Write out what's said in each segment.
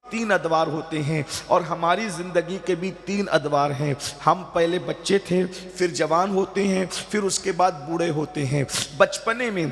تین ادوار ہوتے ہیں اور ہماری زندگی کے بھی تین ادوار ہیں۔ ہم پہلے بچے تھے، پھر جوان ہوتے ہیں، پھر اس کے بعد بوڑھے ہوتے ہیں۔ بچپنے میں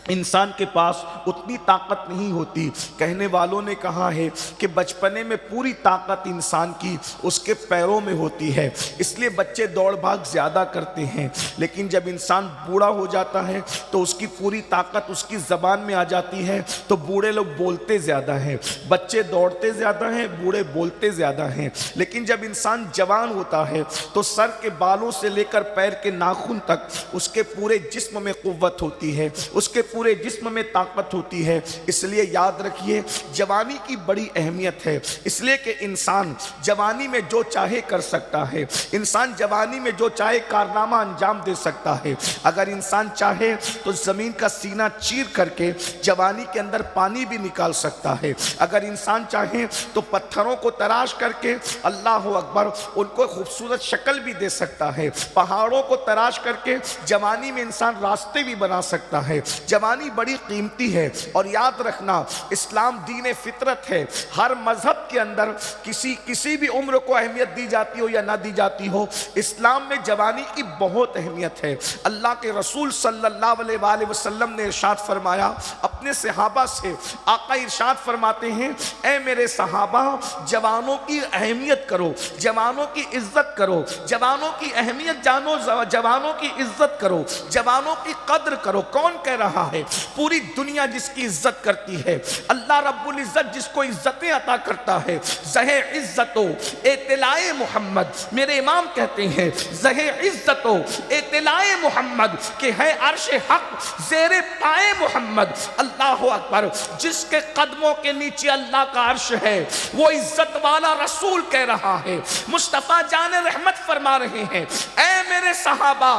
انسان کے پاس اتنی طاقت نہیں ہوتی۔ کہنے والوں نے کہا ہے کہ بچپنے میں پوری طاقت انسان کی اس کے پیروں میں ہوتی ہے، اس لیے بچے دوڑ بھاگ زیادہ کرتے ہیں، لیکن جب انسان بوڑھا ہو جاتا ہے تو اس کی پوری طاقت اس کی زبان میں آ جاتی ہے، تو بوڑھے لوگ بولتے زیادہ ہیں، بچے دوڑتے زیادہ ہیں، بوڑھے بولتے زیادہ ہیں۔ لیکن جب انسان جوان ہوتا ہے تو سر کے بالوں سے لے کر پیر کے ناخن تک اس کے پورے جسم میں قوت ہوتی ہے، اس کے پورے جسم میں طاقت ہوتی ہے۔ اس لیے یاد رکھیے جوانی کی بڑی اہمیت ہے، اس لیے کہ انسان جوانی میں جو چاہے کر سکتا ہے، انسان جوانی میں جو چاہے کارنامہ انجام دے سکتا ہے۔ اگر انسان چاہے تو زمین کا سینہ چیر کر کے جوانی کے اندر پانی بھی نکال سکتا ہے، اگر انسان چاہے تو پتھروں کو تراش کر کے اللہ اکبر ان کو خوبصورت شکل بھی دے سکتا ہے، پہاڑوں کو تراش کر کے جوانی میں انسان راستے بھی بنا سکتا ہے۔ جوانی بڑی قیمتی ہے، اور یاد رکھنا اسلام دین فطرت ہے، ہر مذہب کے اندر کسی بھی عمر کو اہمیت دی جاتی ہو یا نہ دی جاتی ہو، اسلام میں جوانی کی بہت اہمیت ہے۔ اللہ کے رسول صلی اللہ علیہ وآلہ وسلم نے ارشاد فرمایا اپنے صحابہ سے، آقا ارشاد فرماتے ہیں اے میرے صحابہ جوانوں کی اہمیت کرو، جوانوں کی عزت کرو، جوانوں کی اہمیت جانو، جوانوں کی عزت کرو، جوانوں کی قدر کرو۔ کون کہہ رہا ہے؟ پوری دنیا جس کی عزت کرتی ہے، اللہ رب العزت جس کو عزتیں عطا کرتا ہے۔ زہ عزت و اطلاع محمد، میرے امام کہتے ہیں زہ عزت و اطلاع محمد کہ ہے عرش حق زیر پائے محمد۔ اللہ اکبر، جس کے قدموں کے نیچے اللہ کا عرش ہے وہ عزت والا رسول کہہ رہا ہے۔ مصطفیٰ جان رحمت فرما رہے ہیں اے میرے صحابہ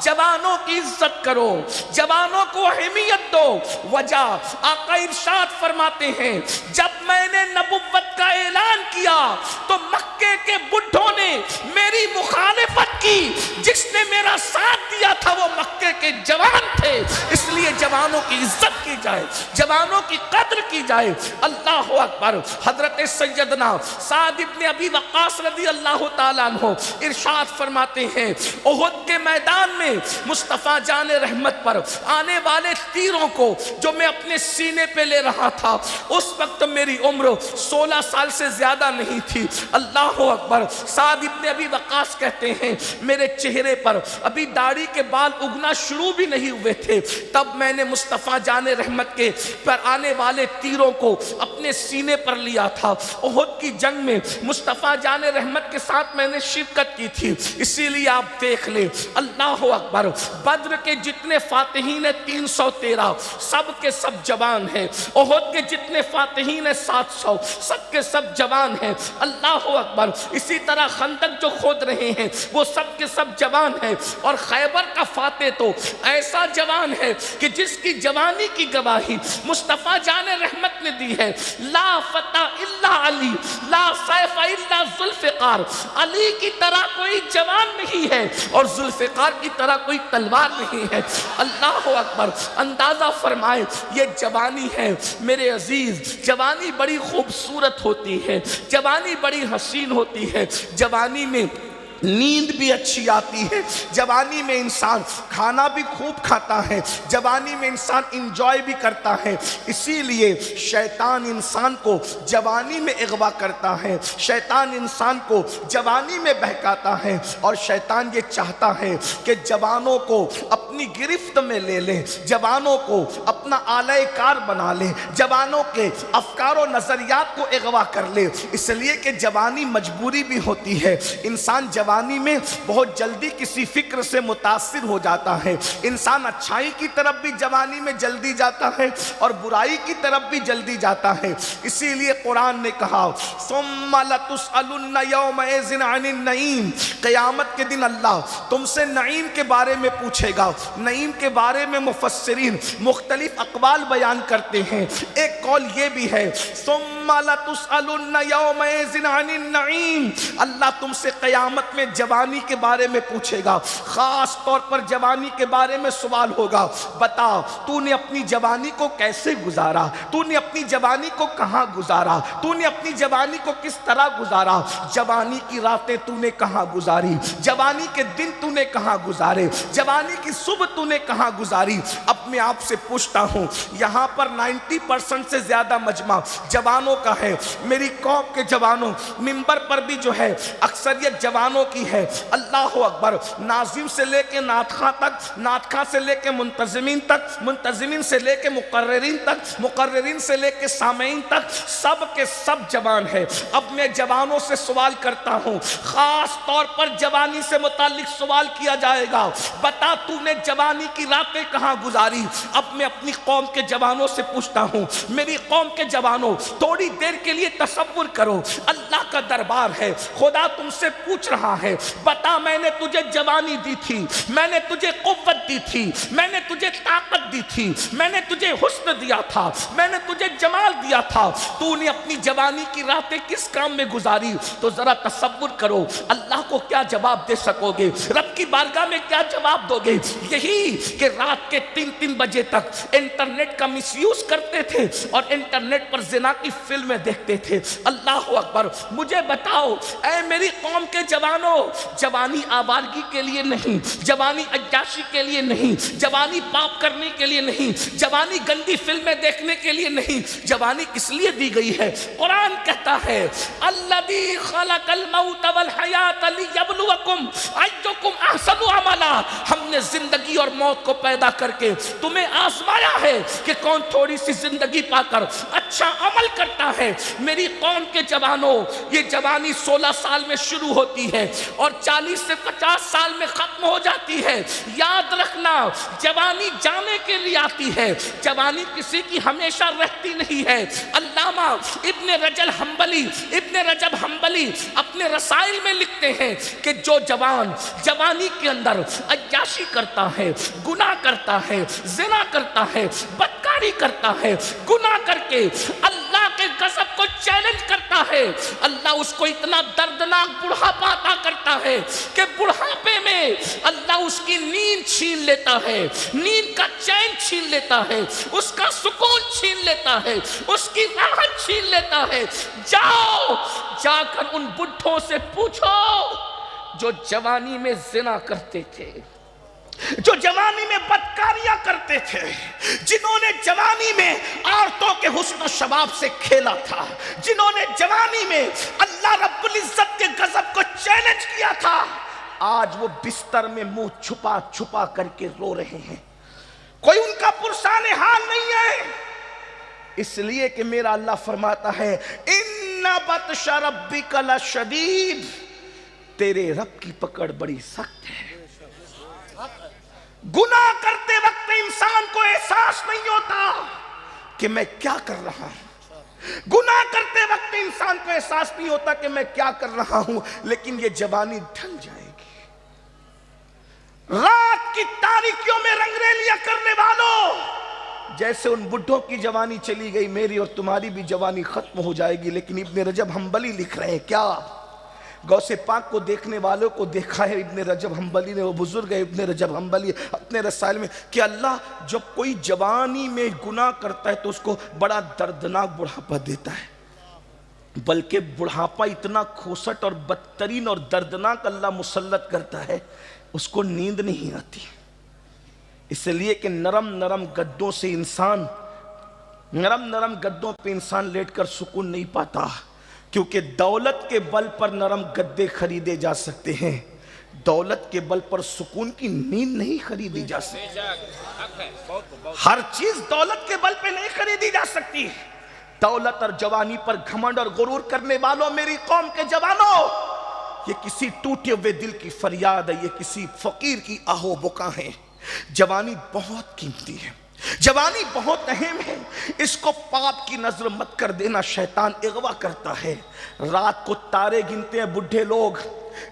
جوانوں کی عزت کرو، جوانوں کو اہمیت دو۔ وجہ آقا ارشاد فرماتے ہیں جب میں نے نبوت کا اعلان کیا تو مکے کے بڈھوں نے میری مخالفت کی، جس نے میرا ساتھ دیا تھا وہ مکے کے جوان تھے۔ اس لیے جوانوں کی عزت کی جائے، جوانوں کی قدر کی جائے۔ اللہ اکبر، حضرت سیدنا سعد ابن ابی وقاص رضی اللہ تعالیٰ عنہ ارشاد فرماتے ہیں احد کے میدان میں مصطفیٰ جان رحمت پر آنے والے تیروں کو جو میں اپنے سینے پہ لے رہا تھا، اس وقت میری عمر 16 سال سے زیادہ نہیں تھی۔ اللہ اکبر، سعد ابن ابی وقاص کہتے ہیں میرے چہرے پر ابھی داڑھی کے بال اگنا شروع بھی نہیں ہوئے تھے، تب میں نے مصطفیٰ جان رحمت کے پر آنے والے تیروں کو اپنے سینے پر لیا تھا۔ احد کی جنگ میں مصطفیٰ جان رحمت کے ساتھ میں نے شرکت کی تھی، اسی لیے آپ دیکھ لیں۔ اللہ اکبر، بدر کے جتنے فاتحین 313 سب کے سب جوان ہیں، احد کے جتنے فاتحین 700 سب کے سب جوان ہیں۔ اللہ اکبر، اسی طرح خندق جو کھود رہے ہیں وہ سب کے سب جوان ہیں، اور خیبر کا فاتح تو ایسا جوان ہے کہ جس کی جوانی کی گواہی مصطفیٰ جان رحمت نے دی ہے۔ لا فتح الا علی، لا سیف الا ذوالفقار، علی کی طرح کوئی جوان نہیں ہے اور ذوالفقار کی طرح کوئی تلوار نہیں ہے۔ اللہ اکبر، اندازہ فرمائے یہ جوانی ہے میرے عزیز، جوانی بڑی خوبصورت ہوتی ہے، جوانی بڑی حسین ہوتی ہے، جوانی میں نیند بھی اچھی آتی ہے، جوانی میں انسان کھانا بھی خوب کھاتا ہے، جوانی میں انسان انجوائے بھی کرتا ہے۔ اسی لیے شیطان انسان کو جوانی میں اغوا کرتا ہے، شیطان انسان کو جوانی میں بہکاتا ہے، اور شیطان یہ چاہتا ہے کہ جوانوں کو اپنی گرفت میں لے لے، جوانوں کو اپنا آلہ کار بنا لے، جوانوں کے افکار و نظریات کو اغوا کر لے۔ اس لیے کہ جوانی مجبوری بھی ہوتی ہے، انسان جوانی میں بہت جلدی کسی فکر سے متاثر ہو جاتا ہے، انسان اچھائی کی طرف بھی جوانی میں جلدی جاتا ہے اور برائی کی طرف بھی جلدی جاتا ہے۔ اسی لیے قرآن نے کہا ثم لتسألن یومئذ عن النعیم، قیامت کے دن اللہ تم سے نعیم کے بارے میں پوچھے گا۔ نعیم کے بارے میں مفسرین مختلف اقوال بیان کرتے ہیں، ایک قول یہ بھی ہے ثم ثم لتسألن یومئذ عن النعیم، اللہ تم سے قیامت میں جوانی کے بارے میں پوچھے گا، خاص طور پر جوانی کے بارے میں سوال ہوگا، بتا تو نے اپنی جوانی کو کیسے گزارا، تو نے اپنی جوانی کو کہاں گزارا، تو نے اپنی جوانی کو کس طرح گزارا، جوانی کی راتیں تو نے کہاں گزاری، جوانی کے دن تو نے کہاں گزارے، جوانی کی صبح تو نے کہاں گزاری۔ اب میں آپ سے پوچھتا ہوں، یہاں پر 90% سے زیادہ مجمع جوانوں کا ہے، میری قوم کے جوانوں، منبر پر بھی جو ہے اکثریت جوانوں کی ہے، اللہ اکبر، ناظم سے لے کے نعت خواں تک، نعت خواں سے لے کے منتظمین تک، منتظمین سے لے کے مقررین تک، مقررین سے لے کے سامعین تک، سب کے سب جوان ہے۔ اب میں جوانوں سے سوال کرتا ہوں، خاص طور پر جوانی سے متعلق سوال کیا جائے گا، بتا تو نے جوانی کی راتیں کہاں گزاری۔ اب میں اپنی قوم کے جوانوں سے پوچھتا ہوں، میری قوم کے جوانوں، تھوڑی دیر کے لیے تصور کرو، اللہ کا دربار ہے، خدا تم سے پوچھ رہا ہے، بتا میں نے تجھے جوانی دی تھی، میں نے تجھے قوت دی تھی، میں نے تجھے طاقت دی تھی، میں نے تجھے حسن دیا تھا، میں نے تجھے جمال دیا تھا، تو نے اپنی جوانی کی راتیں کس کام میں گزاری؟ تو ذرا تصور کرو اللہ کو کیا جواب دے سکو گے، رب کی بارگاہ میں کیا جواب دو گے؟ یہی کہ رات کے 3 بجے تک انٹرنیٹ کا مس یوز کرتے تھے اور انٹرنیٹ پر زنا کی فلمیں دیکھتے تھے۔ اللہ اکبر، مجھے بتاؤ اے میری قوم کے جوانوں، جوانی آوارگی کے لیے نہیں، جوانی عیاشی کے لیے نہیں، جوانی پاپ کرنے کے لیے نہیں، جوانی گندی فلمیں دیکھنے کے لیے نہیں، جوانی کس لیے دی گئی ہے؟ قرآن کہتا ہے الذی خلق الموت والحیات لیبلوکم ایکم احسن عملا، ہم نے زندگی اور موت کو پیدا کر کے تمہیں آزمایا ہے کہ کون تھوڑی سی زندگی پا کر اچھا عمل کرتا ہے۔ میری قوم کے جوانوں، یہ جوانی 16 سال میں شروع ہوتی ہے اور 40 سے 50 سال میں ختم ہو جاتی ہے۔ یاد رکھنا، جوانی جانے کے لیے آتی ہے، جوانی کسی کی ہمیشہ رہتی نہیں ہے۔ علامہ ابن رجب حنبلی اپنے رسائل میں لکھتے ہیں کہ جو جوان جوانی کے اندر عیاشی کرتا ہے، گناہ کرتا ہے، زنا کرتا ہے، بدکاری کرتا ہے، گناہ کر کے اللہ کے غضب کو چیلنج کرتا ہے، اللہ اس کو اتنا دردناک بڑھاپا عطا کرتا ہے کہ بڑھاپے میں اللہ اس کی نیند چھین لیتا ہے، نیند کا چین چھین لیتا ہے، اس کا سکون چھین لیتا ہے، اس کی راحت چھین لیتا ہے۔ جاؤ جا کر ان بڈھوں سے پوچھو جو جوانی میں زنا کرتے تھے، جو جوانی میں بدکاریاں کرتے تھے، جنہوں نے جوانی میں عورتوں کے حسن و شباب سے کھیلا تھا، جنہوں نے جوانی میں اللہ رب العزت کے غضب کو چیلنج کیا تھا، آج وہ بستر میں منہ چھپا چھپا کر کے رو رہے ہیں، کوئی ان کا پرسان حال نہیں ہے، اس لیے کہ میرا اللہ فرماتا ہے ان بطش ربک لشدید، تیرے رب کی پکڑ بڑی سخت ہے۔ گناہ کرتے وقت انسان کو احساس نہیں ہوتا کہ میں کیا کر رہا ہوں، گناہ کرتے وقت انسان کو احساس نہیں ہوتا کہ میں کیا کر رہا ہوں، لیکن یہ جوانی ڈھل جائے گی۔ رات کی تاریکیوں میں رنگریلیاں کرنے والوں، جیسے ان بڈھوں کی جوانی چلی گئی، میری اور تمہاری بھی جوانی ختم ہو جائے گی۔ لیکن ابن رجب حنبلی لکھ رہے ہیں کیا؟ غوث پاک کو دیکھنے والوں کو دیکھا ہے ابن رجب حنبلی نے، وہ بزرگ ہے ابن رجب حنبلی اپنے رسائل میں، کہ اللہ جب کوئی جوانی میں گناہ کرتا ہے تو اس کو بڑا دردناک بڑھاپا دیتا ہے، بلکہ بڑھاپا اتنا کھوسٹ اور بدترین اور دردناک اللہ مسلط کرتا ہے، اس کو نیند نہیں آتی، اس لیے کہ نرم گدوں سے انسان، نرم گدوں پہ انسان لیٹ کر سکون نہیں پاتا، کیونکہ دولت کے بل پر نرم گدے خریدے جا سکتے ہیں، دولت کے بل پر سکون کی نیند نہیں خریدی جا سکتی، ہر چیز دولت کے بل پہ نہیں خریدی جا سکتی۔ دولت اور جوانی پر گھمنڈ اور غرور کرنے والوں، میری قوم کے جوانوں، یہ کسی ٹوٹے ہوئے دل کی فریاد ہے، یہ کسی فقیر کی آہو بکا ہے۔ جوانی بہت قیمتی ہے، جوانی بہت اہم ہے، اس کو پاپ کی نظر مت کر دینا، شیطان اغوا کرتا ہے۔ رات کو تارے گنتے ہیں بڈھے لوگ،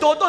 2-2,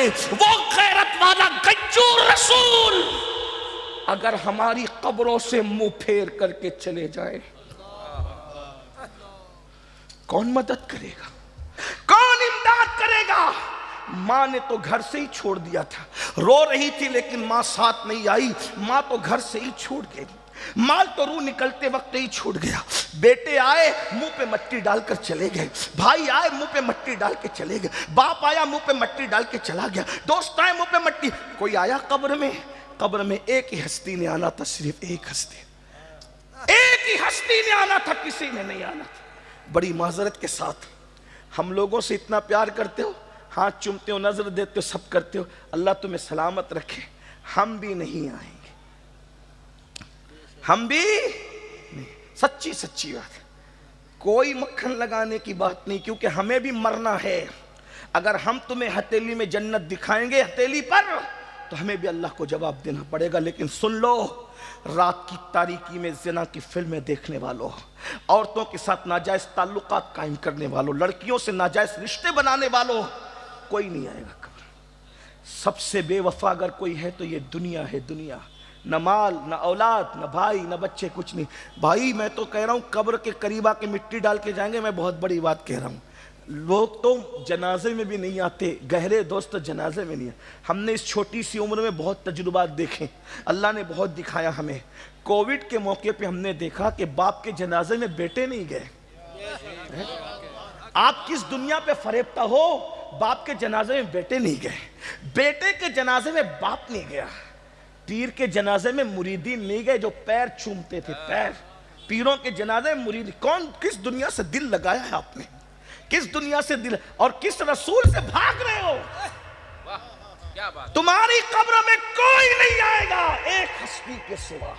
جائے وہ غیرت والا غیور رسول اگر ہماری قبروں سے منہ پھیر کر کے چلے جائے، کون مدد کرے گا؟ کون امداد کرے گا؟ ماں نے تو گھر سے ہی چھوڑ دیا تھا، رو رہی تھی لیکن ماں ساتھ نہیں آئی، ماں تو گھر سے ہی چھوڑ گئی، مال تو روح نکلتے وقت ہی چھوٹ گیا، بیٹے آئے منہ پہ مٹی ڈال کر چلے گئے، بھائی آئے منہ پہ مٹی ڈال کے چلے گئے، باپ آیا منہ پہ مٹی ڈال کے چلا گیا، دوست آئے منہ پہ مٹی، کوئی آیا قبر میں؟ قبر میں ایک ہی ہستی نے آنا تھا، صرف ایک ہستی، ایک ہی ہستی نے آنا تھا، کسی نے نہیں آنا تھا۔ بڑی معذرت کے ساتھ ہم لوگوں سے اتنا پیار کرتے ہو، ہاتھ چومتے ہو، نظر دیتے ہو، سب کرتے ہو، اللہ تمہیں سلامت رکھے، ہم بھی نہیں آئیں گے، ہم بھی نہیں۔ سچی سچی بات ہے، کوئی مکھن لگانے کی بات نہیں، کیونکہ ہمیں بھی مرنا ہے۔ اگر ہم تمہیں ہتھیلی میں جنت دکھائیں گے ہتھیلی پر تو ہمیں بھی اللہ کو جواب دینا پڑے گا۔ لیکن سن لو، رات کی تاریکی میں زنا کی فلمیں دیکھنے والوں، عورتوں کے ساتھ ناجائز تعلقات قائم کرنے والوں، لڑکیوں سے ناجائز رشتے بنانے والوں، کوئی نہیں آئے گا قبر۔ سب سے بے وفا اگر کوئی ہے تو یہ دنیا ہے، دنیا، نہ مال، نہ اولاد، نہ بھائی، نہ بچے، کچھ نہیں۔ بھائی میں تو کہہ رہا ہوں قبر کے قریب آ کے مٹی ڈال کے جائیں گے، میں بہت بڑی بات کہہ رہا ہوں۔ لوگ تو جنازے میں بھی نہیں آتے، گہرے دوست جنازے میں نہیں آتے۔ ہم نے اس چھوٹی سی عمر میں بہت تجربات دیکھے، اللہ نے بہت دکھایا ہمیں۔ کووڈ کے موقع پہ ہم نے دیکھا کہ باپ کے جنازے میں بیٹے نہیں گئے۔ آپ کس دنیا پہ فریبتا ہو، باپ کے جنازے میں بیٹے نہیں گئے، بیٹے کے جنازے میں باپ نہیں گیا، پیر کے جنازے میں مریدین نہیں گئے جو پیر چومتے تھے، پیر، پیروں کے جنازے میں مرید۔ کون، کس دنیا سے دل لگایا ہے آپ نے؟ کس دنیا سے دل، اور کس رسول سے بھاگ رہے ہو؟ تمہاری قبر میں کوئی نہیں آئے گا ایک ہستی کے سوا،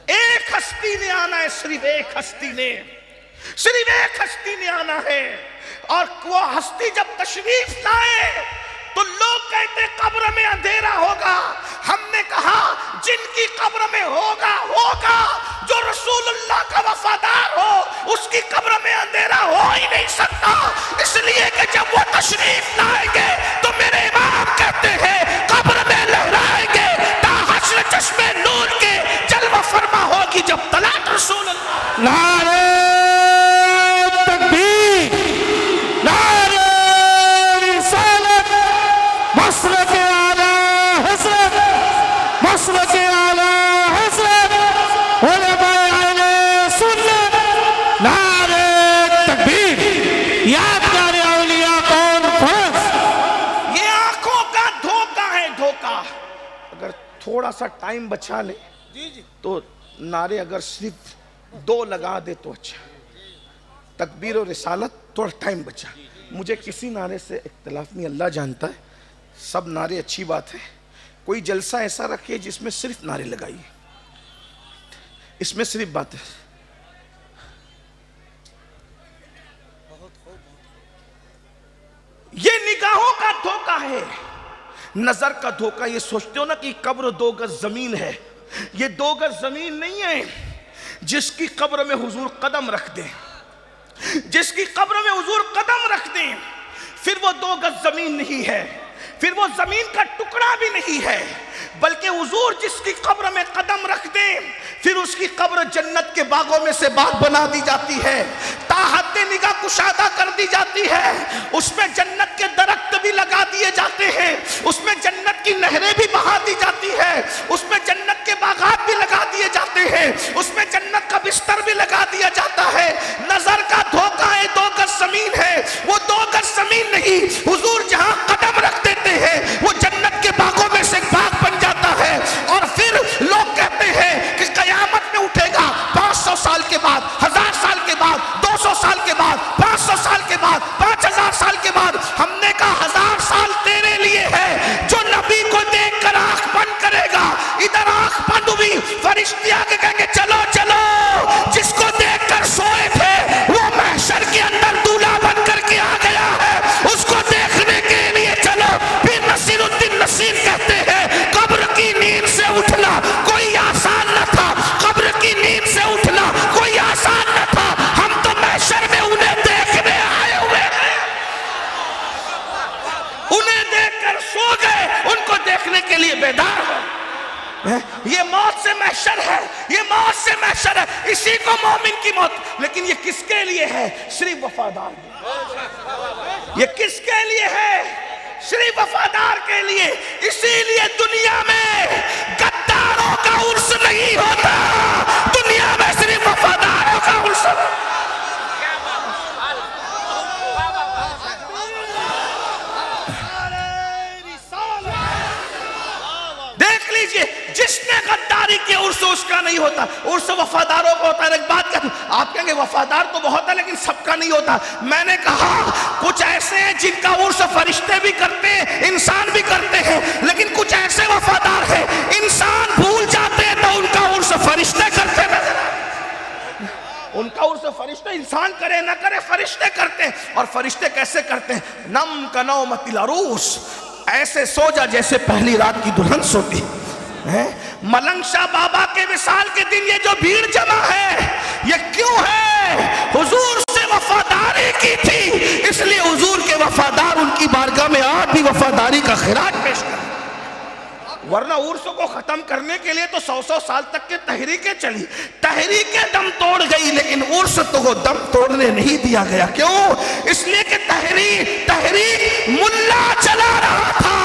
ایک ہستی نے آنا ہے، صرف ایک ہستی نے، صرف ایک ہستی نے آنا ہے۔ اور وہ ہستی جب تشریف لائے تو لوگ کہتے قبر میں اندھیرا ہوگا، ہم نے کہا جن کی قبر میں ہوگا ہوگا، جو رسول اللہ کا وفادار ہو اس کی قبر میں اندھیرا ہو ہی نہیں سکتا، اس لیے کہ جب وہ تشریف لائیں گے تو میرے امام کہتے ہیں قبر میں لہرائیں گے تا حشر چشمے نور کے جلوہ فرما ہوگی جب طلعت رسول اللہ۔ نعرہ تکبیر، نعرہ رسالت، مسلک اعلی حضرت، مسلک اعلی حضرت، علماء اہل سنت، نعرہ تکبیر، یادگار اولیاء کانفرنس۔ یہ آنکھوں کا دھوکہ ہے، دھوکہ۔ اگر تھوڑا سا ٹائم بچا لے تو نعرے اگر صرف 2 لگا دے تو اچھا، تکبیر و رسالت، تھوڑا ٹائم بچا۔ مجھے کسی نعرے سے اختلاف نہیں، اللہ جانتا ہے، سب نعرے اچھی بات ہے۔ کوئی جلسہ ایسا رکھے جس میں صرف نعرے لگائیے، اس میں صرف بات ہے۔ یہ نگاہوں کا دھوکہ ہے، نظر کا دھوکہ۔ یہ سوچتے ہو نا کہ قبر 2 گز زمین ہے، یہ 2 گز زمین نہیں ہے۔ جس کی قبر میں حضور قدم رکھ دیں، جس کی قبر میں حضور قدم رکھ دیں، پھر وہ 2 گز زمین نہیں ہے، پھر وہ زمین کا ٹکڑا بھی نہیں ہے، بلکہ حضور جس کی قبر میں قدم رکھ دیں پھر اس کی قبر جنت کے باغوں میں سے باغ بنا دی جاتی ہے، تا حد نگاہ کشادہ کر دی جاتی ہے، اس میں جنت کے درخت بھی لگا دیے جاتے ہیں، اس میں جنت کی نہریں بھی بہا دی جاتی ہے، اس میں جنت کے باغات بھی لگا دیے جاتے ہیں، اس میں جنت کا بستر بھی لگا دیا جاتا ہے۔ نظر کا دھوکہ ہے، 2 گز زمین ہے، وہ 2 گز زمین نہیں، حضور جہاں قدم رکھ دیتے ہیں وہ جنت کے باغوں میں سے باغ بن جاتا ہے۔ اور پھر لوگ کہتے ہیں کہ قیامت میں اٹھے گا 500 سال کے بعد، 1000 سال کے بعد، 200 سال کے بعد، 500 سال کے بعد، 5000 سال کے بعد۔ ہم نے کہا 1000 سال تیرے لیے ہے، جو نبی کو دیکھ کر آنکھ بند کرے گا، ادھر آنکھ بند ہوئی، فرشتے آگے کہیں گے چلو چلو، جس کو دیکھ کر سوئے تھے وہ یہ موت سے محشر ہے، یہ موت سے محشر ہے، اسی کو مومن کی موت۔ لیکن یہ کس کے لیے ہے؟ صرف وفادار کے۔ یہ کس کے لیے ہے؟ صرف وفادار کے لیے۔ اسی لیے دنیا میں غداروں کا عرس نہیں ہوتا، دنیا میں صرف وفاداروں کا عرس ہوتا۔ دیکھ لیجئے، جس نے غداری کی عرس اس کا نہیں ہوتا، عرس وفاداروں کو ہوتا ہے۔ ایک بات کہتا ہوں، آپ کہیں گے وفادار تو بہت ہے لیکن سب کا نہیں ہوتا۔ میں نے کہا کچھ ایسے ہیں جن کا عرس فرشتے بھی کرتے ہیں، انسان بھی کرتے ہیں، لیکن کچھ ایسے وفادار ہیں انسان بھول جاتے ہیں تو ان کا عرس فرشتے کرتے نظر آتے ہیں۔ ان کا عرس فرشتے، انسان کرے نہ کرے فرشتے کرتے ہیں۔ اور فرشتے کیسے کرتے ہیں؟ نم کا نومت العروس، ایسے سو جا جیسے پہلی رات کی دلہن سوتی ہے۔ ملنگ شاہ بابا کے وصال کے دن یہ جو بھیڑ جمع ہے یہ کیوں ہے؟ حضور سے وفاداری کی تھی، اس لیے حضور کے وفادار ان کی بارگاہ میں آج بھی وفاداری کا خراج پیش کریں۔ ورنہ عرس کو ختم کرنے کے لیے تو 100 سال تک کے تحریکیں چلی، تحریکیں دم توڑ گئی، لیکن عرس تو وہ دم توڑنے نہیں دیا گیا۔ کیوں؟ اس لیے کہ تحریک ملا چلا رہا تھا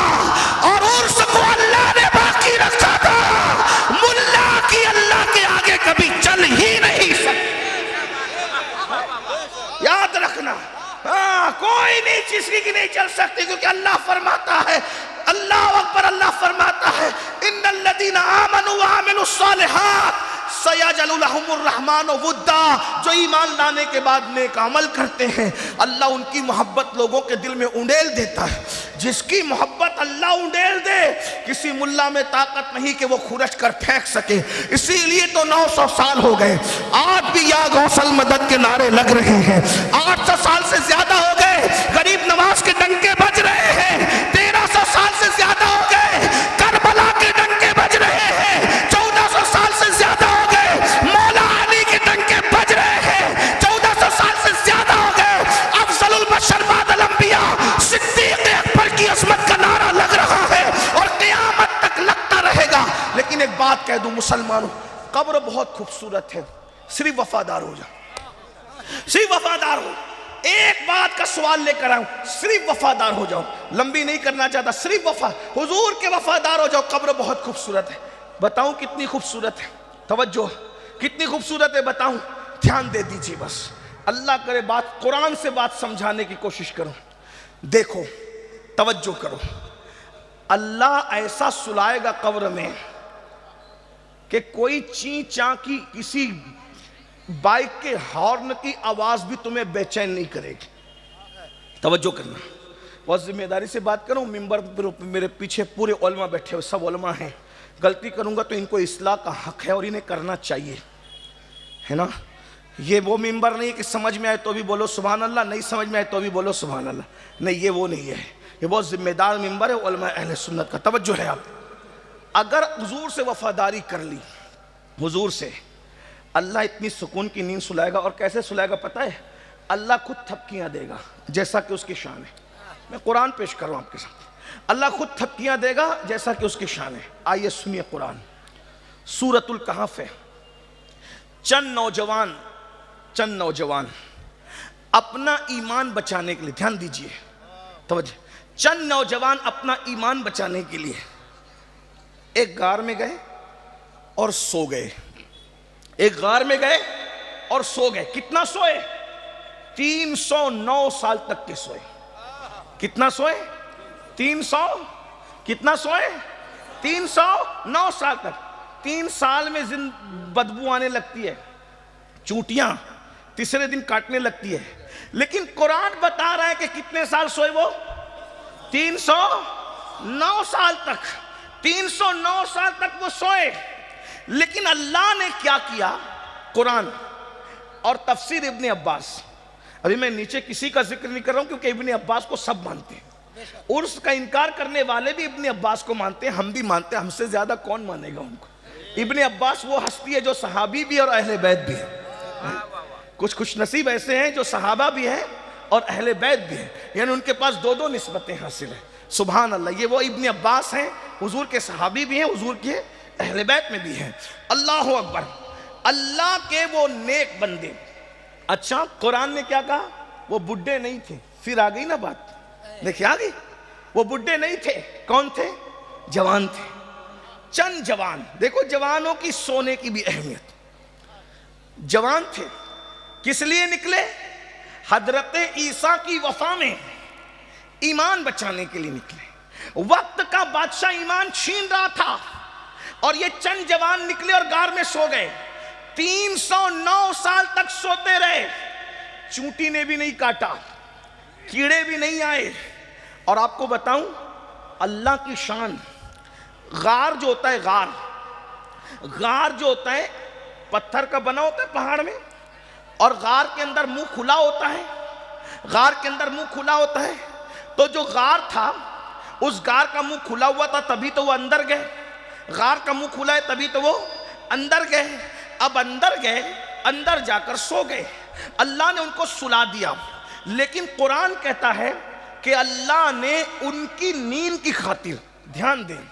اور عرس کو اللہ نے باقی رکھا تھا۔ ملا کی اللہ کے آگے کبھی چل ہی نہیں سکتی، یاد رکھنا۔ کوئی نہیں چیز کی نہیں چل سکتی، کیونکہ اللہ فرماتا ہے، اللہ اکبر، اللہ فرماتا ہے ان الذین آمنوا وعملوا الصالحات سیجعل لهم الرحمن ودا، جو ایمان لانے کے بعد نیک عمل کرتے ہیں اللہ ان کی محبت لوگوں کے دل میں انڈیل دیتا ہے۔ جس کی محبت اللہ انڈیل دے، کسی ملا میں طاقت نہیں کہ وہ کھرچ کر پھینک سکے۔ اسی لیے تو 900 سال ہو گئے، آج بھی یا غوث المدد کے نعرے لگ رہے ہیں۔ 800 سال سے زیادہ ہو گئے غریب نواز کے ڈنکے بج رہے ہیں۔ 1300 سال سے زیادہ ہو گئے کربلا کے ڈنکے بج رہے ہیں۔ 1400 سال سے زیادہ ہو گئے مولا علی کے ڈنکے بج رہے ہیں۔ 1400 سال سے زیادہ ہو گئے افضل البشر بعد الانبیاء صدیق اکبر کی عظمت کا نعرہ لگ رہا ہے اور قیامت تک لگتا رہے گا۔ لیکن ایک بات کہہ دوں مسلمانوں، قبر بہت خوبصورت ہے، صرف وفادار ہو جاؤ، صرف وفادار ہو۔ ایک بات کا سوال لے کر آؤں، صرف وفادار ہو جاؤ، لمبی نہیں کرنا چاہتا، صرف حضور کے وفادار ہو جاؤ۔ قبر بہت خوبصورت ہے، بتاؤں کتنی خوبصورت ہے؟ توجہ، کتنی خوبصورت ہے بتاؤں؟ دھیان دے دیجیے بس، اللہ کرے بات قرآن سے بات سمجھانے کی کوشش کرو۔ دیکھو، توجہ کرو، اللہ ایسا سلائے گا قبر میں کہ کوئی چین چاں کی کسی بائک کے ہارن کی آواز بھی تمہیں بے چین نہیں کرے گی۔ توجہ کرنا، بہت ذمہ داری سے بات کروں، ممبر میرے پیچھے پورے علماء بیٹھے ہوئے، سب علماء ہیں، غلطی کروں گا تو ان کو اصلاح کا حق ہے اور انہیں کرنا چاہیے، ہے نا؟ یہ وہ ممبر نہیں کہ سمجھ میں آئے تو بھی بولو سبحان اللہ، نہیں سمجھ میں آئے تو بھی بولو سبحان اللہ، نہیں، یہ وہ نہیں ہے، یہ بہت ذمہ دار ممبر ہے علماء اہل سنت کا۔ توجہ ہے، آپ اگر حضور سے وفاداری کر لی، حضور سے، اللہ اتنی سکون کی نیند سلائے گا۔ اور کیسے سلائے گا پتہ ہے؟ اللہ خود تھپکیاں دے گا جیسا کہ اس کی شان ہے۔ میں قرآن پیش کر رہا ہوں آپ کے ساتھ، اللہ خود تھپکیاں دے گا جیسا کہ اس کی شان ہے۔ آئیے سنیے قرآن، سورۃ الکہف ہے۔ چند نوجوان اپنا ایمان بچانے کے لیے، دھیان دیجئے، توجہ، چند نوجوان اپنا ایمان بچانے کے لیے ایک غار میں گئے اور سو گئے، ایک غار میں گئے اور سو گئے۔ کتنا سوئے؟ 309 سال تک کے سوئے۔ کتنا سوئے؟ 300 کتنا سوئے؟ 309 سال تک۔ 3 سال میں بدبو آنے لگتی ہے، چونٹیاں تیسرے دن کاٹنے لگتی ہے، لیکن قرآن بتا رہا ہے کہ کتنے سال سوئے وہ؟ 309 سال تک۔ 309 سال تک وہ سوئے، لیکن اللہ نے کیا کیا؟ قرآن اور تفسیر ابن عباس، ابھی میں نیچے کسی کا ذکر نہیں کر رہا ہوں کیونکہ ابن عباس کو سب مانتے ہیں، عرس کا انکار کرنے والے بھی ابن عباس کو مانتے ہیں، ہم بھی مانتے ہیں، ہم سے زیادہ کون مانے گا ان کو؟ ابن عباس وہ ہستی ہے جو صحابی بھی اور اہل بیت بھی ہے۔ کچھ خوش نصیب ایسے ہیں جو صحابہ بھی ہیں اور اہل بیت بھی ہیں، یعنی ان کے پاس دو نسبتیں حاصل ہیں۔ سبحان اللہ، یہ وہ ابن عباس ہیں، حضور کے صحابی بھی ہیں، حضور کے اہل بیت میں بھی ہیں. اللہ اکبر. اللہ کے وہ نیک بندے. اچھا قرآن نے کیا کہا؟ وہ بڈھے نہیں تھے. پھر آ گئی نا بات, دیکھیں آ گئی. وہ بڈھے نہیں تھے, کون تھے؟ جوان تھے. چند جوان. دیکھو جوانوں کی سونے کی بھی اہمیت. جوان تھے, کس لیے نکلے؟ حضرت عیسیٰ کی وفا میں ایمان بچانے کے لیے نکلے. وقت کا بادشاہ ایمان چھین رہا تھا اور یہ چند جوان نکلے اور غار میں سو گئے. 309 سال تک سوتے رہے. چونٹی نے بھی نہیں کاٹا, کیڑے بھی نہیں آئے. اور آپ کو بتاؤں اللہ کی شان, غار جو ہوتا ہے, غار جو ہوتا ہے پتھر کا بنا ہوتا ہے پہاڑ میں, اور غار کے اندر منہ کھلا ہوتا ہے. غار کے اندر منہ کھلا ہوتا ہے. تو جو غار تھا, اس غار کا منہ کھلا ہوا تھا, تبھی تو وہ اندر گئے. غار کا منہ کھلا ہے تبھی تو وہ اندر گئے. اب اندر گئے, اندر جا کر سو گئے. اللہ نے ان کو سلا دیا. لیکن قرآن کہتا ہے کہ اللہ نے ان کی نیند کی خاطر, دھیان دیں,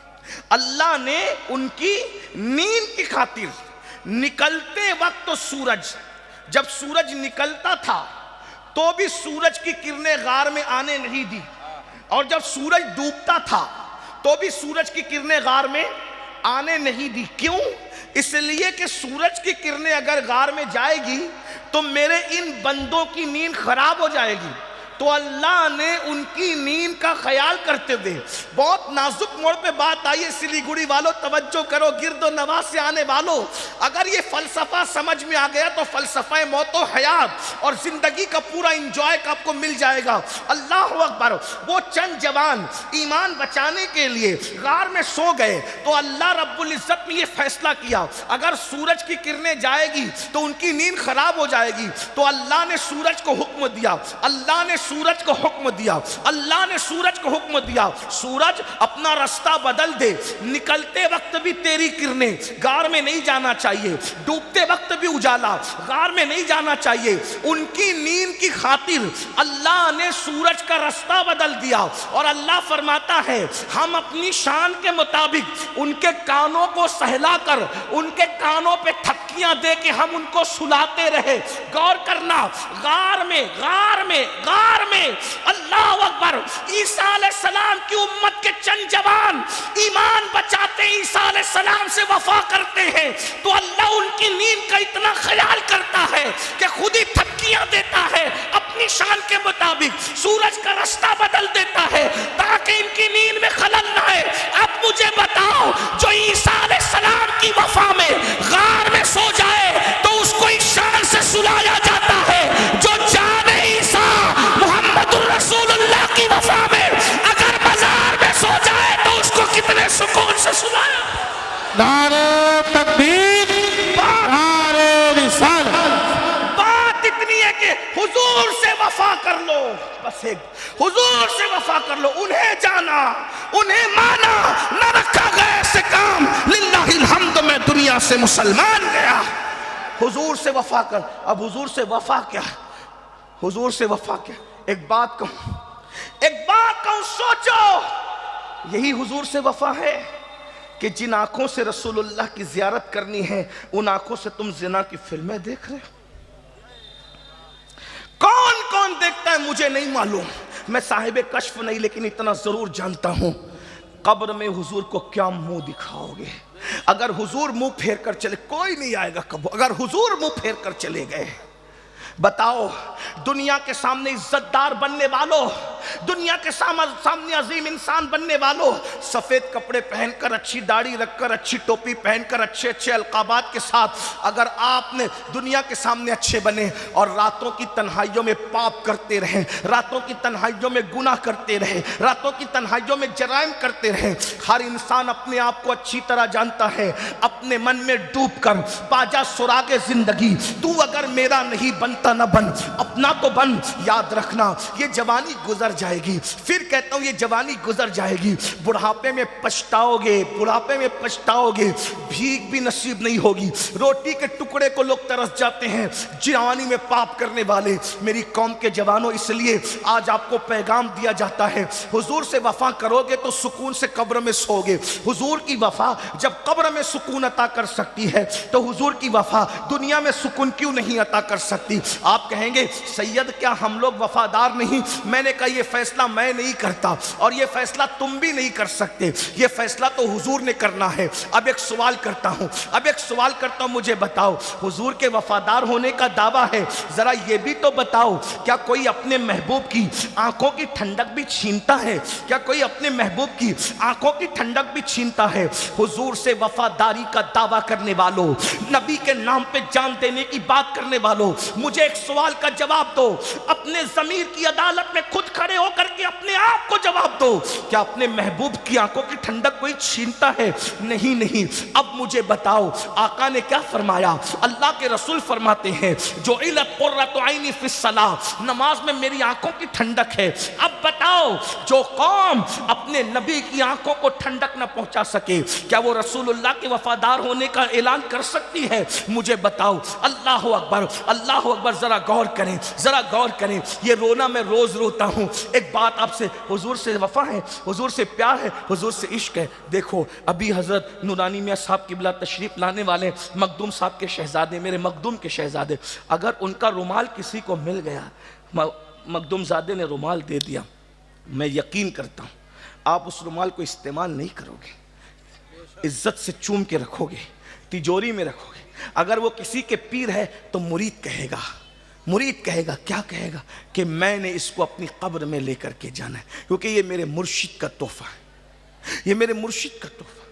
اللہ نے ان کی نیند کی خاطر نکلتے وقت تو سورج, جب سورج نکلتا تھا تو بھی سورج کی کرنیں غار میں آنے نہیں دی, اور جب سورج ڈوبتا تھا تو بھی سورج کی کرنیں غار میں آنے نہیں دی. کیوں؟ اس لیے کہ سورج کی کرنیں اگر غار میں جائے گی تو میرے ان بندوں کی نیند خراب ہو جائے گی. تو اللہ نے ان کی نیند کا خیال کرتے ہوئے, بہت نازک موڑ پہ بات آئی ہے سلیگوڑی والوں, توجہ کرو, گرد و نواح سے آنے والوں. اگر یہ فلسفہ سمجھ میں آ گیا تو فلسفہ موت و حیات اور زندگی کا پورا انجوائے کا آپ کو مل جائے گا. اللہ اکبر. وہ چند جوان ایمان بچانے کے لیے غار میں سو گئے تو اللہ رب العزت نے یہ فیصلہ کیا, اگر سورج کی کرنیں جائے گی تو ان کی نیند خراب ہو جائے گی. تو اللہ نے سورج کو حکم دیا, اللہ نے سورج کو حکم دیا, اللہ نے سورج کو حکم دیا, سورج اپنا راستہ بدل دے. نکلتے وقت بھی تیری کرنیں غار میں نہیں جانا چاہیے, ڈوبتے وقت بھی اجالا غار میں نہیں جانا چاہیے. ان کی نیند کی خاطر اللہ نے سورج کا راستہ بدل دیا. اور اللہ فرماتا ہے ہم اپنی شان کے مطابق ان کے کانوں کو سہلا کر, ان کے کانوں پہ تھپکیاں دے کے ہم ان کو سلاتے رہے. غور کرنا, غار میں اللہ اکبر. عیسیٰ علیہ السلام کی امت کے چند جوان ایمان بچاتے عیسیٰ علیہ السلام سے وفا کرتے ہیں تو اللہ ان کی نیند کا اتنا خیال کرتا ہے کہ خود ہی تھپکیاں دیتا ہے, اپنی شان کے مطابق سورج کا راستہ بدل دیتا ہے تاکہ ان کی نیند میں خلل نہ آئے. اب مجھے بتاؤ, جو عیسیٰ علیہ السلام کی وفا میں غار میں سو جائے تو اس کو اس شان سے سلایا جاتا ہے. جو جان عیسیٰ محمد الرسول اللہ کی وفا میں اگر بازار میں سو جائے تو اس کو کتنے سکون سے سلایا. نعرہ تکبیر, نعرہ رسالت. بات اتنی ہے کہ حضور سے وفا کر لو, بس ایک حضور سے وفا کر لو. انہیں جانا, انہیں مانا, نہ رکھا گیا سے کام. للہ الحمد میں دنیا سے مسلمان گیا. حضور سے وفا کر. اب حضور سے وفا کیا, حضور سے وفا کیا. ایک بات کہوں, سوچو, یہی حضور سے وفا ہے کہ جن آنکھوں سے رسول اللہ کی زیارت کرنی ہے ان آنکھوں سے تم زنا کی فلمیں دیکھ رہے ہو. کون دیکھتا ہے مجھے نہیں معلوم, میں صاحب کشف نہیں, لیکن اتنا ضرور جانتا ہوں قبر میں حضور کو کیا منہ دکھاؤ گے. اگر حضور منہ پھیر کر چلے, کوئی نہیں آئے گا کبھی, اگر حضور منہ پھیر کر چلے گئے, بتاؤ دنیا کے سامنے عزت دار بننے والوں, دنیا کے سامنے عظیم انسان بننے والوں, سفید کپڑے پہن کر, اچھی داڑھی رکھ کر, اچھی ٹوپی پہن کر, اچھے القابات کے ساتھ اگر آپ نے دنیا کے سامنے اچھے بنے اور راتوں کی تنہائیوں میں پاپ کرتے رہیں, راتوں کی تنہائیوں میں گناہ کرتے رہیں, راتوں کی تنہائیوں میں جرائم کرتے رہیں. ہر انسان اپنے آپ کو اچھی طرح جانتا ہے. اپنے من میں ڈوب کر باجا سراغ زندگی, تو اگر میرا نہیں بنتا نہ بن, اپنا تو بن. یاد رکھنا یہ جوانی گزر جائے گی، پھر کہتا ہوں یہ جوانی گزر جائے گی، بڑھاپے میں پچھتاؤ گے، بڑھاپے میں پچھتاؤ گے، بھیک بھی نصیب نہیں ہوگی، روٹی کے ٹکڑے کو لوگ ترس جاتے ہیں جوانی میں پاپ کرنے والے۔ میری قوم کے جوانوں، اس لیے آج آپ کو پیغام دیا جاتا ہے، حضور سے وفا کرو گے تو سکون سے قبر میں سو گے۔ حضور کی وفا جب قبر میں سکون عطا کر سکتی ہے تو حضور کی وفا دنیا میں سکون کیوں نہیں عطا کر سکتی؟ آپ کہیں گے سید کیا ہم لوگ وفادار نہیں؟ میں نے کہا یہ فیصلہ میں نہیں کرتا اور یہ فیصلہ تم بھی نہیں کر سکتے، یہ فیصلہ تو حضور نے کرنا ہے۔ اب ایک سوال کرتا ہوں، مجھے بتاؤ، حضور کے وفادار ہونے کا دعویٰ ہے، ذرا یہ بھی تو بتاؤ کیا کوئی اپنے محبوب کی آنکھوں کی ٹھنڈک بھی چھینتا ہے؟ کیا کوئی اپنے محبوب کی آنکھوں کی ٹھنڈک بھی چھینتا ہے؟ حضور سے وفاداری کا دعویٰ کرنے والوں، نبی کے نام پہ جان دینے کی بات کرنے والوں، مجھے ایک سوال کا جواب دو، اپنے ضمیر کی عدالت میں خود کھڑے ہو کر کے اپنے آپ کو جواب دو، کیا اپنے محبوب کی آنکھوں کی ٹھنڈک کوئی چھینتا ہے؟ نہیں۔ اب مجھے بتاؤ آقا نے کیا فرمایا؟ اللہ کے رسول فرماتے ہیں جو علت قرۃ عینی فی الصلاۃ، نماز میں میری آنکھوں کی ٹھنڈک ہے۔ اب بتاؤ جو قوم اپنے نبی کی آنکھوں کو ٹھنڈک نہ پہنچا سکے کیا وہ رسول اللہ کے وفادار ہونے کا اعلان کر سکتی ہے؟ مجھے بتاؤ۔ اللہ اکبر، اللہ اکبر، ذرا غور کریں، یہ رونا میں روز روتا ہوں۔ ایک بات آپ سے، حضور سے وفا ہے، حضور سے پیار ہے، حضور سے عشق ہے۔ دیکھو ابھی حضرت نورانی میاں صاحب قبلہ تشریف لانے والے، مخدوم صاحب کے شہزادے، میرے مخدوم کے شہزادے، اگر ان کا رومال کسی کو مل گیا، مخدوم زادے نے رومال دے دیا، میں یقین کرتا ہوں آپ اس رومال کو استعمال نہیں کرو گے، عزت سے چوم کے رکھو گے، تجوری میں رکھو گے۔ اگر وہ کسی کے پیر ہے تو مرید کہے گا، کیا کہے گا؟ کہ میں نے اس کو اپنی قبر میں لے کر کے جانا ہے، کیونکہ یہ میرے مرشد کا تحفہ ہے، یہ میرے مرشد کا تحفہ ہے۔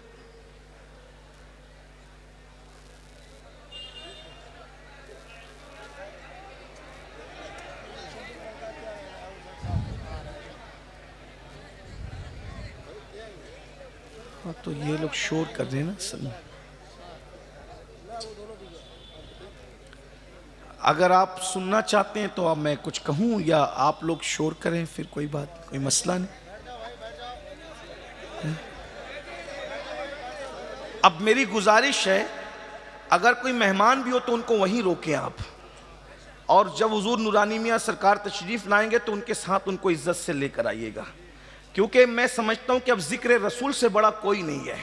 ہاں تو یہ لوگ شور کر رہے ہیں نا سن۔ اگر آپ سننا چاہتے ہیں تو اب میں کچھ کہوں یا آپ لوگ شور کریں، پھر کوئی بات، کوئی مسئلہ نہیں۔ اب میری گزارش ہے اگر کوئی مہمان بھی ہو تو ان کو وہیں روکیں آپ، اور جب حضور نورانی میاں سرکار تشریف لائیں گے تو ان کے ساتھ ان کو عزت سے لے کر آئیے گا، کیونکہ میں سمجھتا ہوں کہ اب ذکر رسول سے بڑا کوئی نہیں ہے۔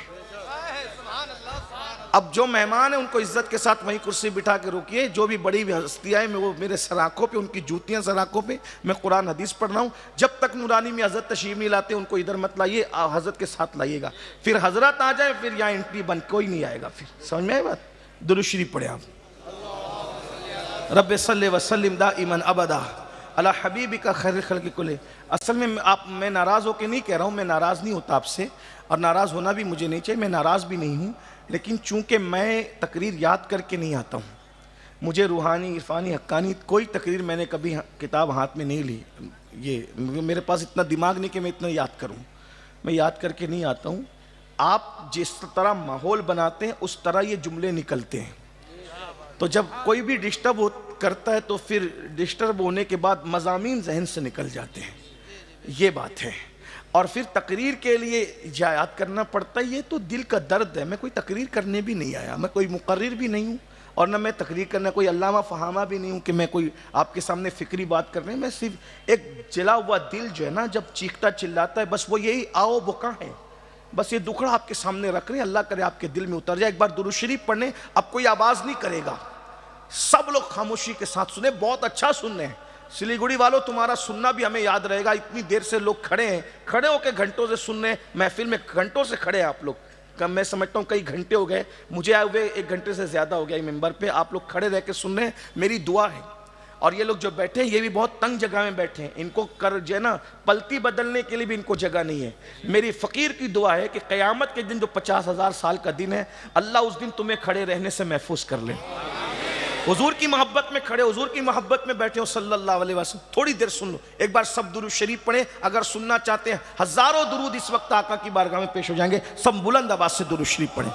اب جو مہمان ہیں ان کو عزت کے ساتھ وہیں کرسی بٹھا کے روکیے، جو بھی بڑی ہستیاں ہیں وہ میرے سر آنکھوں پہ، ان کی جوتیاں سر آنکھوں پہ، میں قرآن حدیث پڑھ رہا ہوں، جب تک نورانی میں حضرت تشریف نہیں لاتے ان کو ادھر مت لائیے، حضرت کے ساتھ لائیے گا، پھر حضرت آ جائے پھر یہاں انٹری بند، کوئی نہیں آئے گا۔ پھر سمجھ میں آئی بات؟ درود شریف پڑھیں آپ۔ رب صلی وسلم دائما ابدا علی حبیبک خیر خلق کلہ۔ اصل میں میں ناراض ہو کے نہیں کہہ رہا ہوں، میں ناراض نہیں ہوتا آپ سے، اور ناراض ہونا بھی مجھے نہیں چاہیے، میں ناراض بھی نہیں ہوں، لیکن چونکہ میں تقریر یاد کر کے نہیں آتا ہوں، مجھے روحانی، عرفانی، حقانی کوئی تقریر میں نے کبھی کتاب ہاتھ میں نہیں لی، یہ میرے پاس اتنا دماغ نہیں کہ میں اتنا یاد کروں، میں یاد کر کے نہیں آتا ہوں۔ آپ جس طرح ماحول بناتے ہیں اس طرح یہ جملے نکلتے ہیں، تو جب کوئی بھی ڈسٹرب کرتا ہے تو پھر ڈسٹرب ہونے کے بعد مضامین ذہن سے نکل جاتے ہیں، یہ بات ہے۔ اور پھر تقریر کے لیے یاد کرنا پڑتا ہے، یہ تو دل کا درد ہے۔ میں کوئی تقریر کرنے بھی نہیں آیا، میں کوئی مقرر بھی نہیں ہوں، اور نہ میں تقریر کرنا کوئی علامہ فہامہ بھی نہیں ہوں کہ میں کوئی آپ کے سامنے فکری بات کر رہے ہیں۔ میں صرف ایک جلا ہوا دل جو ہے نا جب چیختا چلاتا ہے، بس وہ یہی آؤ بکا ہے، بس یہ دکھڑا آپ کے سامنے رکھ رہے ہیں، اللہ کرے آپ کے دل میں اتر جائے۔ ایک بار درود شریف پڑھنے، اب کوئی آواز نہیں کرے گا، سب لوگ خاموشی کے ساتھ سنیں، بہت اچھا سننے ہیں۔ سلیگوڑی والوں تمہارا سننا بھی ہمیں یاد رہے گا، اتنی دیر سے لوگ کھڑے ہیں، کھڑے ہو کے گھنٹوں سے سن رہے ہیں، محفل میں گھنٹوں سے کھڑے ہیں آپ لوگ، میں سمجھتا ہوں کئی گھنٹے ہو گئے، مجھے آئے ہوئے 1 گھنٹے سے زیادہ ہو گیا ممبر پہ، آپ لوگ کھڑے رہ کے سن رہے ہیں، میری دعا ہے۔ اور یہ لوگ جو بیٹھے ہیں یہ بھی بہت تنگ جگہ میں بیٹھے ہیں، ان کو جو ہے نا پلتی بدلنے کے لیے بھی ان کو جگہ نہیں ہے۔ میری فقیر کی دعا ہے کہ قیامت کے دن جو 50,000 سال کا دن ہے، اللہ اس دن تمہیں کھڑے رہنے سے محفوظ کر لے، حضور کی محبت میں کھڑے، حضور کی محبت میں بیٹھے ہو صلی اللہ علیہ وسلم۔ تھوڑی دیر سن لو، ایک بار سب درود شریف پڑھیں، اگر سننا چاہتے ہیں ہزاروں درود اس وقت آقا کی بارگاہ میں پیش ہو جائیں گے، سب بلند آواز سے درود شریف پڑھیں۔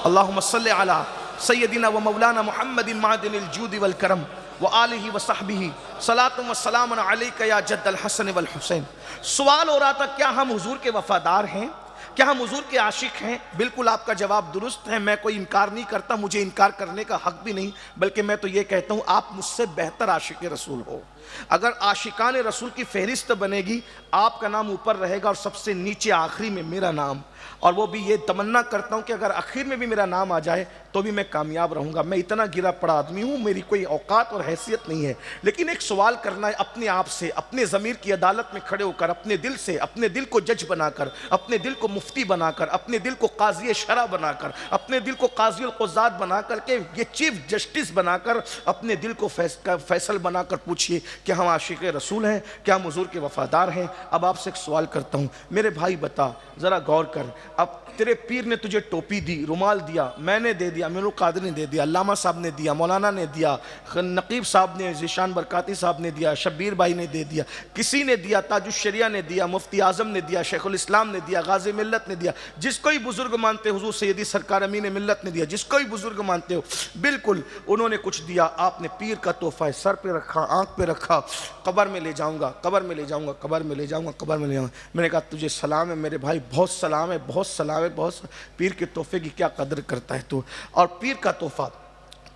اللہم صلی علی سیدنا و مولانا محمد معدن الجود والکرم وآلہ وصحبہ صلاۃ و سلام علیک یا جد الحسن والحسین۔ سوال ہو رہا تھا کیا ہم حضور کے وفادار ہیں، کیا ہم حضور کے عاشق ہیں؟ بالکل آپ کا جواب درست ہے، میں کوئی انکار نہیں کرتا، مجھے انکار کرنے کا حق بھی نہیں، بلکہ میں تو یہ کہتا ہوں آپ مجھ سے بہتر عاشق رسول ہو۔ اگر عاشقان رسول کی فہرست بنے گی، آپ کا نام اوپر رہے گا اور سب سے نیچے آخری میں میرا نام، اور وہ بھی یہ تمنا کرتا ہوں کہ اگر آخر میں بھی میرا نام آ جائے تو بھی میں کامیاب رہوں گا۔ میں اتنا گرا پڑا آدمی ہوں، میری کوئی اوقات اور حیثیت نہیں ہے، لیکن ایک سوال کرنا ہے اپنے آپ سے، اپنے ضمیر کی عدالت میں کھڑے ہو کر، اپنے دل سے، اپنے دل کو جج بنا کر، اپنے دل کو مفتی بنا کر، اپنے دل کو قاضی شرع بنا کر، اپنے دل کو قاضی القضات بنا کر کے یہ چیف جسٹس بنا کر، اپنے دل کو فیصل بنا کر پوچھئے کہ ہم عاشق رسول ہیں، کیا ہم حضور کے وفادار ہیں؟ اب آپ سے ایک سوال کرتا ہوں، میرے بھائی بتا، ذرا غور کر، اب تیرے پیر نے تجھے ٹوپی دی، رومال دیا، میں نے دے دیا، امیر القادر نے دے دیا، علامہ صاحب نے دیا، مولانا نے دیا، نقیب صاحب نے، ذیشان برکاتی صاحب نے دیا، شبیر بھائی نے دے دیا، کسی نے دیا، تاج الشریعہ نے دیا، مفتی اعظم نے دیا، شیخ الاسلام نے دیا، غازی ملت نے دیا، جس کوئی بزرگ مانتے حضور سیدی سرکار امین ملت نے دیا، جس کوئی بزرگ مانتے ہو، بالکل انہوں نے کچھ دیا، آپ نے پیر کا تحفہ ہے سر پہ رکھا، آنکھ پہ رکھا، قبر میں لے جاؤں گا، قبر میں لے جاؤں گا، قبر میں لے جاؤں گا، قبر میں لے جاؤں گا۔ میں نے کہا تجھے سلام ہے میرے بھائی، بہت سلام ہے، بہت سلام ہے، بہت پیر کے تحفے کی کیا قدر کرتا ہے تو۔ اور پیر کا تحفہ،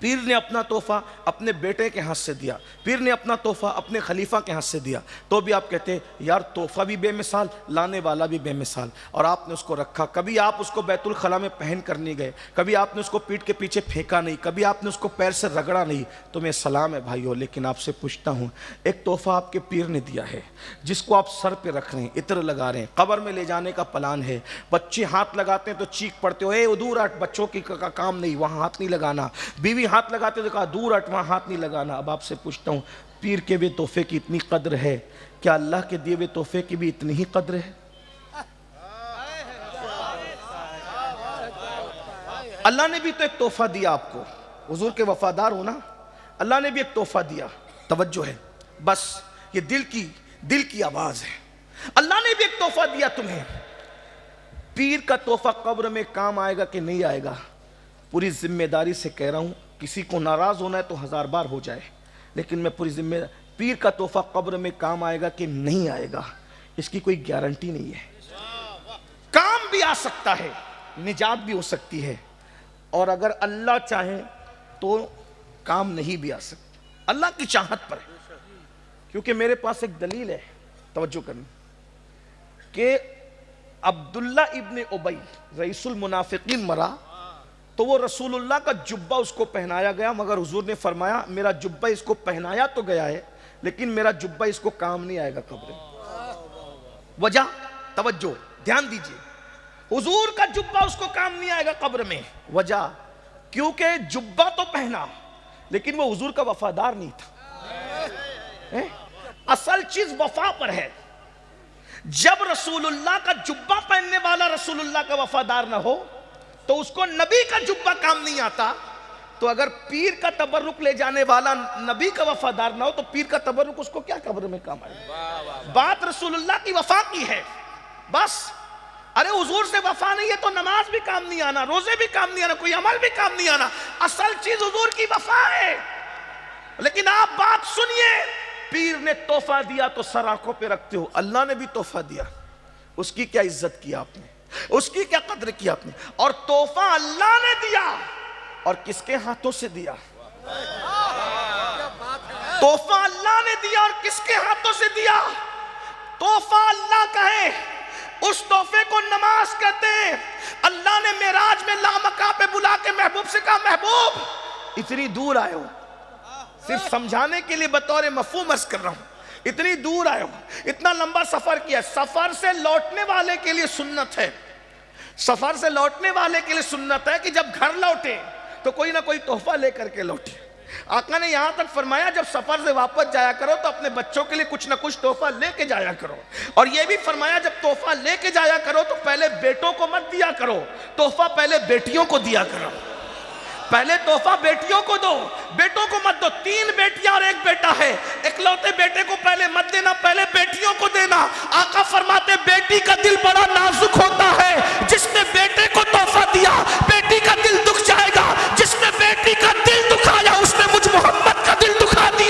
پیر نے اپنا تحفہ اپنے بیٹے کے ہاتھ سے دیا، پیر نے اپنا تحفہ اپنے خلیفہ کے ہاتھ سے دیا، تو بھی آپ کہتے ہیں یار تحفہ بھی بے مثال، لانے والا بھی بے مثال، اور آپ نے اس کو رکھا، کبھی آپ اس کو بیت الخلاء میں پہن کر نہیں گئے، کبھی آپ نے اس کو پیٹھ کے پیچھے پھینکا نہیں، کبھی آپ نے اس کو پیر سے رگڑا نہیں، تو میں سلام ہے بھائیو، لیکن آپ سے پوچھتا ہوں ایک تحفہ آپ کے پیر نے دیا ہے جس کو آپ سر پہ رکھ رہے ہیں، عطر لگا رہے ہیں، قبر میں لے جانے کا پلان ہے، بچے ہاتھ لگاتے ہیں تو چیخ پڑتے ہو اے دور ہٹ، بچوں کی کام نہیں، وہاں ہاتھ نہیں لگانا، بیوی ہاتھ لگاتے تو کہا دور ہٹ، وہاں ہاتھ نہیں لگانا۔ اب آپ سے پوچھتا ہوں پیر کے بھی تحفے کی اتنی قدر ہے، کیا اللہ کے دیے ہوئے تحفے کی بھی اتنی ہی قدر ہے؟ اللہ نے بھی تو ایک تحفہ دیا آپ کو، حضور کے وفادار ہونا، اللہ نے بھی ایک تحفہ دیا، توجہ ہے بس یہ دل کی آواز ہے، اللہ نے بھی ایک تحفہ دیا تمہیں۔ پیر کا تحفہ قبر میں کام آئے گا کہ نہیں آئے گا؟ پوری ذمہ داری سے کہہ رہا ہوں، کسی کو ناراض ہونا ہے تو 1000 بار ہو جائے، لیکن میں پوری ذمہ داری، پیر کا تحفہ قبر میں کام آئے گا کہ نہیں آئے گا اس کی کوئی گارنٹی نہیں ہے، کام بھی آ سکتا ہے، نجات بھی ہو سکتی ہے، اور اگر اللہ چاہے تو کام نہیں بھی آ سکتا، اللہ کی چاہت پر ہے۔ کیونکہ میرے پاس ایک دلیل ہے، توجہ کرنا، کہ عبداللہ ابن ابی رئیس المنافقین مرا تو وہ رسول اللہ کا جبہ اس کو پہنایا گیا، مگر حضور نے فرمایا میرا جبہ اس کو پہنایا تو گیا ہے لیکن میرا جبہ اس کو کام نہیں آئے گا قبر میں۔ وجہ، توجہ، دھیان دیجئے، حضور کا جبہ اس کو کام نہیں آئے گا قبر میں، وجہ کیونکہ جبہ تو پہنا لیکن وہ حضور کا وفادار نہیں تھا۔ اصل چیز وفا پر ہے، جب رسول اللہ کا جبہ پہننے والا رسول اللہ کا وفادار نہ ہو تو اس کو نبی کا جبہ کام نہیں آتا، تو اگر پیر کا تبرک لے جانے والا نبی کا وفادار نہ ہو تو پیر کا تبرک اس کو کیا قبر میں کام آئے گا؟ بات رسول اللہ کی وفا کی ہے بس۔ ارے حضور سے وفا نہیں ہے تو نماز بھی کام نہیں آنا، روزے بھی کام نہیں آنا، کوئی عمل بھی کام نہیں آنا، اصل چیز حضور کی وفا ہے۔ لیکن آپ بات سنیے، پیر نے تحفہ دیا تو سر آنکھوں پہ رکھتے ہو، اللہ نے بھی تحفہ دیا، اس کی کیا عزت کی آپ نے، اس کی کیا قدر کی آپ نے؟ اور تحفہ اللہ نے دیا اور کس کے ہاتھوں سے دیا؟ تحفہ اللہ نے دیا اور کس کے ہاتھوں سے دیا؟ تحفہ اللہ کا ہے، اس تحفے کو نماز کہتے ہیں۔ اللہ نے معراج میں لامکاں پہ بلا کے محبوب سے کہا محبوب اتنی دور آئے ہو، صرف سمجھانے کے لیے بطور مفہوم عرض کر رہا ہوں، اتنی دور آئے ہو، اتنا لمبا سفر کیا، سفر سے لوٹنے والے کے لیے سنت ہے، سفر سے لوٹنے والے کے لیے سنت ہے کہ جب گھر لوٹے تو کوئی نہ کوئی تحفہ لے کر کے لوٹے۔ آقا نے یہاں تک فرمایا جب سفر سے واپس جایا کرو تو اپنے بچوں کے لیے کچھ نہ کچھ تحفہ لے کے جایا کرو، اور یہ بھی فرمایا جب تحفہ لے کے جایا کرو تو پہلے بیٹوں کو مت دیا کرو، تحفہ پہلے بیٹیوں کو دیا کرو، پہلے تحفہ بیٹیوں کو دو، بیٹوں کو مت دو۔ 3 بیٹیاں اور 1 بیٹا ہے، اکلوتے بیٹے کو پہلے مت دینا، پہلے بیٹیوں کو دینا۔ آقا فرماتے بیٹی کا دل بڑا نازک ہوتا ہے، جس نے بیٹے کو تحفہ دیا بیٹی کا دل دکھ جائے گا، جس نے بیٹی کا دل دکھایا اس نے مجھ محمد کا دل دکھا دیا۔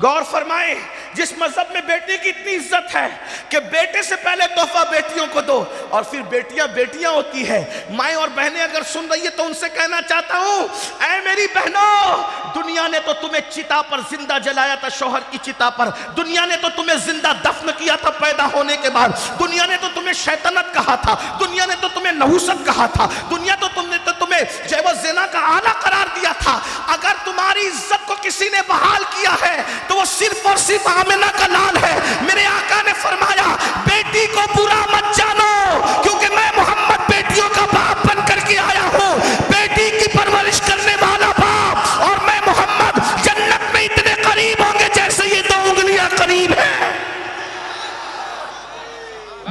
غور فرمائیں، جس مذہب میں بیٹے کی اتنی عزت ہے کہ بیٹے سے پہلے تحفہ بیٹیوں کو دو، اور پھر بیٹیاں بیٹیاں ہوتی ہے۔ مائیں اور بہنیں اگر سن رہی ہے تو ان سے کہنا چاہتا ہوں، اے میری بہنوں، دنیا نے تو تمہیں چتا پر زندہ جلایا تھا، شوہر کی چتا پر، دنیا نے تو تمہیں زندہ دفن کیا تھا پیدا ہونے کے بعد، دنیا نے تو تمہیں شیطنت کہا تھا، دنیا نے تو تمہیں نحوست کہا تھا، دنیا تو تمہیں جیو زنا کا آلہ قرار دیا تھا۔ اگر تمہاری عزت کو کسی نے بحال کیا ہے تو وہ صرف اور صرف آمنہ کا لال ہے۔ میرے آقا نے فرمایا، بیٹی کو برا مت جانو، کیونکہ میں محمد بیٹیوں کا باپ بن کر کے آیا ہوں، بیٹی کی پرورش کرنے والا باپ، اور میں محمد جنت میں اتنے قریب ہوں گے جیسے یہ 2 انگلیاں قریب ہیں۔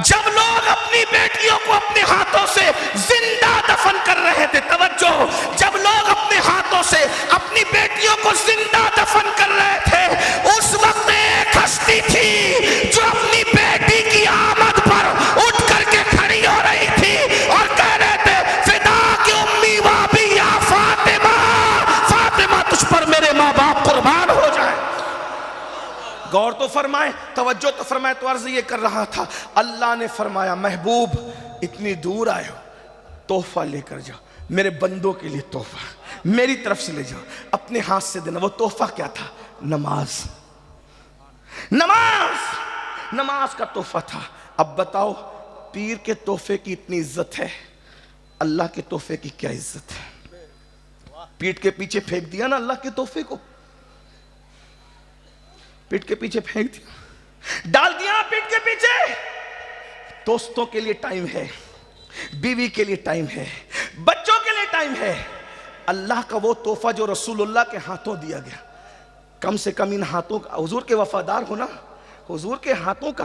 جب لوگ اپنی بیٹیوں کو اپنے ہاتھوں سے زندہ دفن کر رہے تھے، توجہ، جب لوگ اپنے ہاتھوں سے اپنی بیٹیوں کو زندہ دفن کر رہے تھے، اس وقت ایک ہستی تھی جو اپنی بیٹی کی آمد پر اٹھ کر کے کھڑی ہو رہی تھی اور کہہ رہے تھے، فدا کی امی و ابی یا فاطمہ، فاطمہ تجھ پر میرے ماں باپ قربان ہو جائیں۔ غور تو فرمائیں، توجہ تو فرمائیں، تو عرض یہ کر رہا تھا، اللہ نے فرمایا، محبوب اتنی دور آئے ہو، تحفہ لے کر جاؤ، میرے بندوں کے لیے تحفہ میری طرف سے لے جاؤ، اپنے ہاتھ سے دینا۔ وہ تحفہ کیا تھا؟ نماز، نماز، نماز کا تحفہ تھا۔ اب بتاؤ، پیر کے تحفے کی اتنی عزت ہے، اللہ کے تحفے کی کیا عزت ہے؟ پیٹ کے پیچھے پھینک دیا نا اللہ کے تحفے کو، پیٹ کے پیچھے پھینک دیا، ڈال دیا پیٹ کے پیچھے۔ دوستوں کے لیے ٹائم ہے، بیوی کے لیے ٹائم ہے، بچوں کے لیے ٹائم ہے۔ اللہ کا وہ تحفہ جو رسول اللہ کے ہاتھوں دیا گیا، کم سے کم ان ہاتھوں کا، حضور کے وفادار ہونا، حضور کے ہاتھوں کا